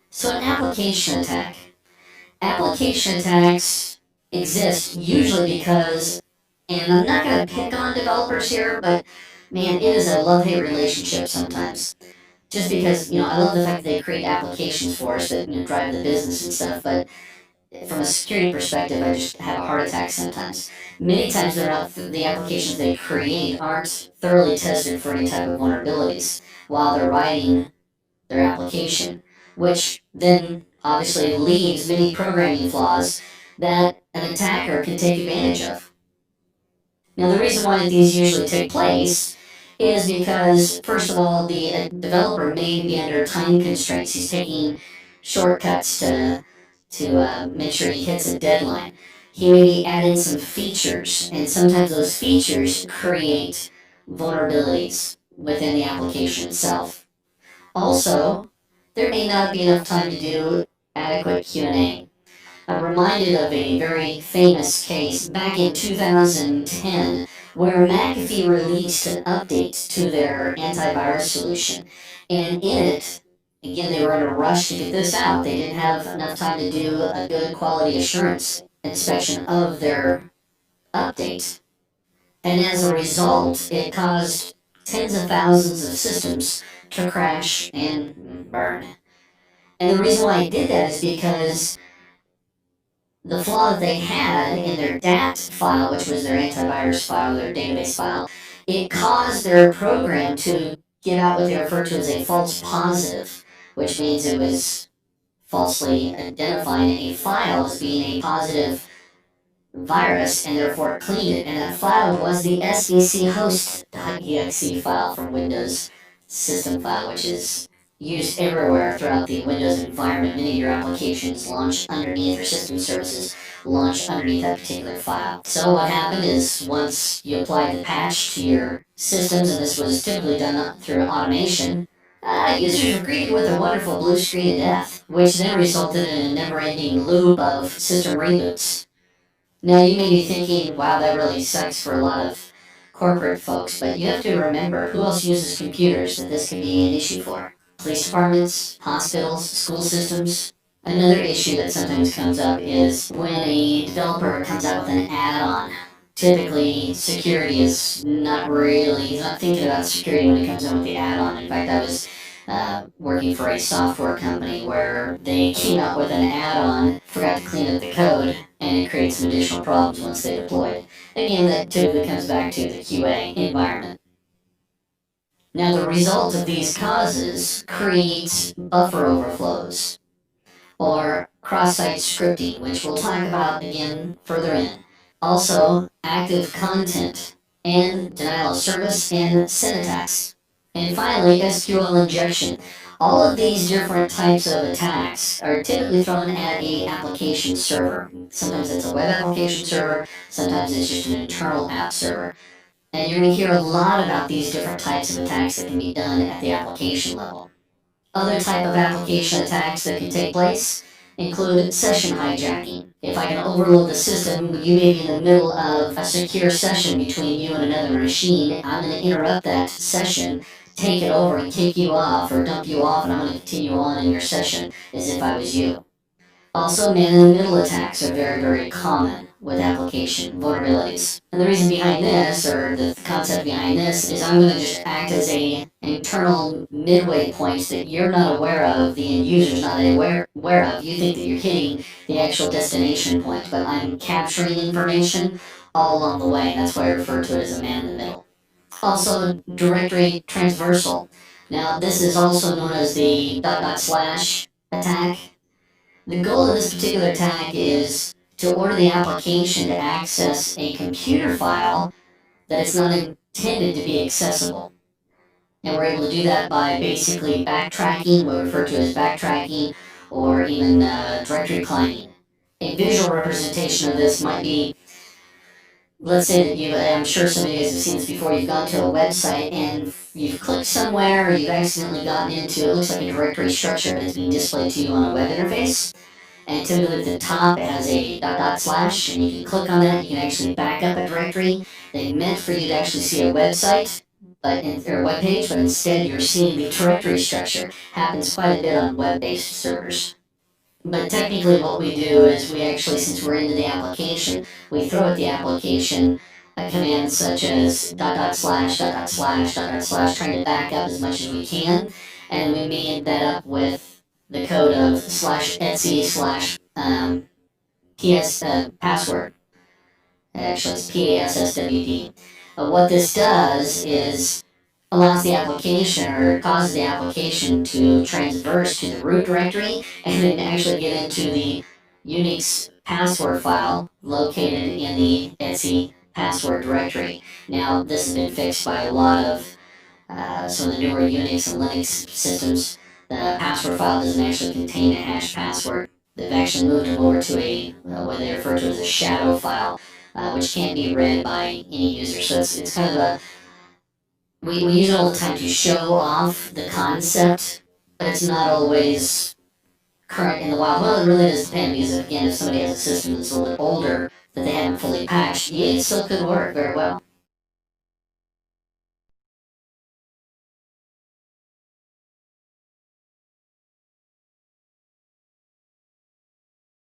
So an application attack. Application attacks exist usually because, and I'm not going to pick on developers here, but man, it is a love-hate relationship sometimes. Just because, I love the fact that they create applications for us that, drive the business and stuff, but from a security perspective, I just have a heart attack sometimes. Many times the applications they create aren't thoroughly tested for any type of vulnerabilities while they're writing their application, which then obviously leaves many programming flaws that an attacker can take advantage of. Now, the reason why these usually take place is because, first of all, the developer may be under time constraints. He's taking shortcuts to make sure he hits a deadline. He may be adding some features, and sometimes those features create vulnerabilities within the application itself. Also, there may not be enough time to do adequate Q&A. I'm reminded of a very famous case back in 2010 where McAfee released an update to their antivirus solution. And in it, again, they were in a rush to get this out. They didn't have enough time to do a good quality assurance inspection of their update. And as a result, it caused tens of thousands of systems to crash and burn. And the reason why I did that is because the flaw that they had in their DAT file, which was their antivirus file, their database file, it caused their program to give out what they refer to as a false positive, which means it was falsely identifying a file as being a positive virus, and therefore it cleaned it. And that file was the svchost.exe file from Windows system file, which is used everywhere throughout the Windows environment. Many of your applications launch underneath, or system services launch underneath that particular file. So what happened is, once you applied the patch to your systems, and this was typically done through automation, users were greeted with a wonderful blue screen of death, which then resulted in a never-ending loop of system reboots. Now, you may be thinking, wow, that really sucks for a lot of corporate folks, but you have to remember who else uses computers that this could be an issue for. Police departments, hospitals, school systems. Another issue that sometimes comes up is when a developer comes out with an add-on. Typically, security is not really, he's not thinking about security when he comes out with the add-on. In fact, I was working for a software company where they came out with an add-on, forgot to clean up the code, and it creates some additional problems once they deploy it. Again, that typically comes back to the QA environment. Now, the result of these causes creates buffer overflows, or cross-site scripting, which we'll talk about again further in. Also, active content, and denial of service, and SYN attacks. And finally, SQL injection. All of these different types of attacks are typically thrown at a application server. Sometimes it's a web application server, sometimes it's just an internal app server. And you're going to hear a lot about these different types of attacks that can be done at the application level. Other type of application attacks that can take place include session hijacking. If I can overload the system, you may be in the middle of a secure session between you and another machine. I'm going to interrupt that session, take it over, and kick you off or dump you off, and I'm going to continue on in your session as if I was you. Also, man-in-the-middle attacks are very, very common with application vulnerabilities. And the reason behind this, or the concept behind this, is I'm going to just act as an internal midway point that you're not aware of, the end user's not aware of. You think that you're hitting the actual destination point, but I'm capturing information all along the way. That's why I refer to it as a man-in-the-middle. Also, directory transversal. Now, this is also known as the // attack. The goal of this particular attack is to order the application to access a computer file that is not intended to be accessible. And we're able to do that by basically backtracking, what we refer to as backtracking, or even directory climbing. A visual representation of this might be, let's say that I'm sure some of you guys have seen this before, you've gone to a website and you've clicked somewhere, or you've accidentally gotten into, it looks like a directory structure, but it's being displayed to you on a web interface. And typically at the top it has a // and you can click on that, you can actually back up a directory. They meant for you to actually see a website, or web page, but instead you're seeing the directory structure happens quite a bit on web-based servers. But technically what we do is we actually, since we're into the application, we throw at the application a command such as ../../../, trying to back up as much as we can, and we may that up with the code of /etc/, ps password. Actually, it's passwd. What this does is allows the application or causes the application to transverse to the root directory and then actually get into the Unix password file located in the etc password directory. Now, this has been fixed by a lot of some of the newer Unix and Linux systems. The password file doesn't actually contain a hash password. They've actually moved them over to what they refer to as a shadow file, which can't be read by any user. So it's kind of a we use it all the time to show off the concept, but it's not always current in the wild. Well, it really does depend because, again, if somebody has a system that's a little bit older that they haven't fully patched, yeah, it still could work very well.